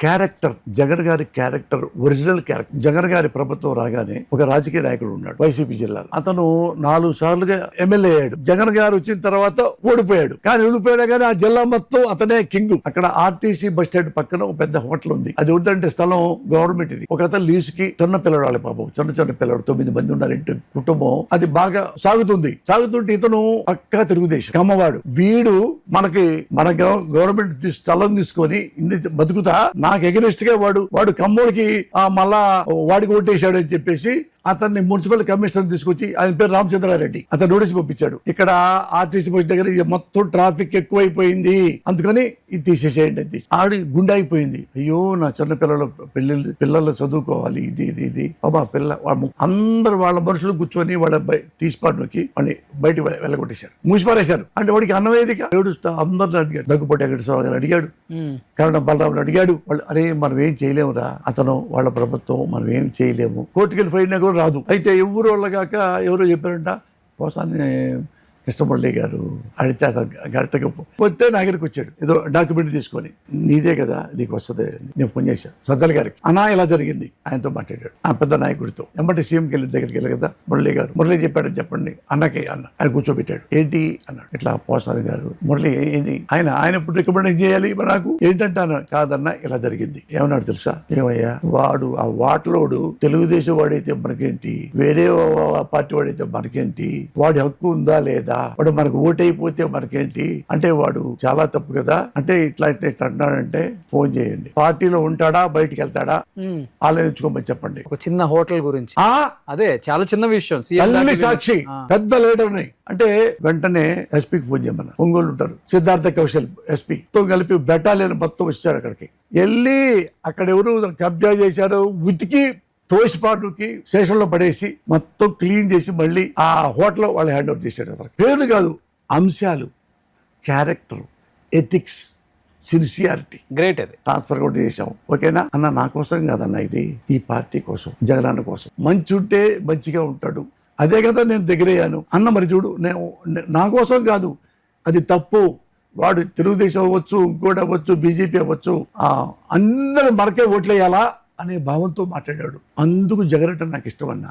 Character, Jagan గారి character, original character. Jagan గారి ప్రభుత్వం రాగానే ఒక రాజకీయ నాయకుడు ఉన్నాడు వైసీపీ జిల్లాలో. అతను 4 సార్లుగా ఎమ్మెల్యే అయ్యాడు. జగన్ గారు వచ్చిన తర్వాత ఓడిపోయాడు. కానీ ఓడిపోయాడు కానీ ఆ జిల్లా మొత్తం అతనే కింగ్. అక్కడ ఆర్టీసీ బస్ స్టాండ్ పక్కన ఒక పెద్ద హోటల్ ఉంది. అది వద్దంటే స్థలం గవర్నమెంట్ ఇది. ఒక అతను లీజుకి, చిన్న పిల్లవాళ్ళ పాపం, చిన్న పిల్లడు, 9 మంది ఉన్నారు ఇంటి కుటుంబం. అది బాగా సాగుతుంటే ఇతను పక్కా తెలుగుదేశం కమ్మవాడు. వీడు మన గవర్నమెంట్ స్థలం తీసుకొని ఇన్ని బతుకుతా నాకు ఎగనిస్ట్ గా వాడు కమ్మోడికి మళ్ళా వాడికి ఓటేశాడు అని చెప్పేసి అతన్ని మున్సిపల్ కమిషనర్ తీసుకొచ్చి, ఆయన పేరు రామచంద్రారెడ్డి, అతను నోటీస్ పంపించాడు. ఇక్కడ ఆర్టీసీ బస్ దగ్గర మొత్తం ట్రాఫిక్ ఎక్కువైపోయింది, అందుకని ఇది తీసేసేయండి అని. ఆడి గుండె అయిపోయింది. అయ్యో నా చిన్న పిల్లలు చదువుకోవాలి, ఇది బాబా అందరు వాళ్ళ మనుషులు కూర్చొని వాళ్ళ తీసిపాటుకి వాడిని బయటకు వెళ్ళగొట్టేశారు, మూసిపారేశారు. అంటే వాడికి అన్నవేదిక ఏడుస్తా అందరిని అడిగాడు. దగ్గుపాటి వెంకటేశ్వరరావు గారు అడిగాడు, కరణం బలరాములు అడిగాడు. వాళ్ళు అరే మనం ఏం చేయలేమురా, అతను వాళ్ళ ప్రభుత్వం, మనం ఏం చేయలేము, కోర్టుకెళ్ళి ఫైన్ రాదు. అయితే ఎవరు వాళ్ళగాక ఎవరో చెప్పారంట, పోసాని కృష్ణమురళి గారు అడిగితే అతను కరెక్ట్గా పోతే నా దగ్గరికి వచ్చాడు ఏదో డాక్యుమెంట్ తీసుకొని. నీదే కదా నీకు వస్తుంది, నేను ఫోన్ చేశాను సజ్జల గారికి. అన్నా ఇలా జరిగింది, ఆయనతో మాట్లాడాడు ఆ పెద్ద నాయకుడితో. ఎమ్మటి సీఎంకి దగ్గరికి వెళ్ళి కదా మురళి చెప్పాడని చెప్పండి అన్నకి. ఆయన కూర్చోబెట్టాడు. ఏంటి అన్నాడు. ఇట్లా పోసాని గారు మురళి ఏంటి, ఆయన ఇప్పుడు రికమెండేషన్ చేయాలి నాకు ఏంటంటే కాదన్నా ఇలా జరిగింది. ఏమన్నాడు తెలుసా, ఏమయ్యా వాడు ఆ వాటలోడు తెలుగుదేశం వాడైతే మనకేంటి, వేరే పార్టీ వాడైతే మనకేంటి, వాడి హక్కు ఉందా లేదా, వాడు మనకు ఓటైపోతే మనకేంటి అంటే వాడు చాలా తప్పు కదా. అంటే ఇట్లా అంటున్నాడంటే ఫోన్ చేయండి, పార్టీలో ఉంటాడా బయటికి వెళ్తాడా ఆలోచించుకోమని చెప్పండి. ఒక చిన్న హోటల్ గురించి అదే చాలా చిన్న విషయం. సాక్షి పెద్ద లీడర్ని అంటే వెంటనే ఎస్పీకి ఫోన్ చేయమన్నారు. ఒంగోలు ఉంటారు సిద్ధార్థ కౌశల్ ఎస్పీ తో కలిపి బెటాలియన్ మొత్తం వచ్చారు. అక్కడికి వెళ్ళి అక్కడ ఎవరు కబ్జా చేశారో ఉతికి తోసిపాటుకి స్టేషన్లో పడేసి మొత్తం క్లీన్ చేసి మళ్ళీ ఆ హోటల్ వాళ్ళు హ్యాండ్ ఓవర్ చేశారు. పేర్లు కాదు, అంశాలు, క్యారెక్టర్, ఎథిక్స్, సిన్సియారిటీ గ్రేట్. అది ట్రాన్స్ఫర్ కూడా చేశాం. ఓకేనా అన్న, నా కోసం కాదన్న, ఇది ఈ పార్టీ కోసం, జగనన్న కోసం. మంచి ఉంటే మంచిగా ఉంటాడు, అదే కదా నేను దగ్గరయ్యాను అన్న. మరి చూడు, నేను నా కోసం కాదు, అది తప్పు. వాడు తెలుగుదేశం అవ్వచ్చు, ఇంకోటి అవ్వచ్చు, బీజేపీ అవ్వచ్చు, అందరూ మనకే ఓట్లేయాలా అనే భావంతో మాట్లాడాడు. అందుకు జగన్ అంటే నాకు ఇష్టం అన్నా.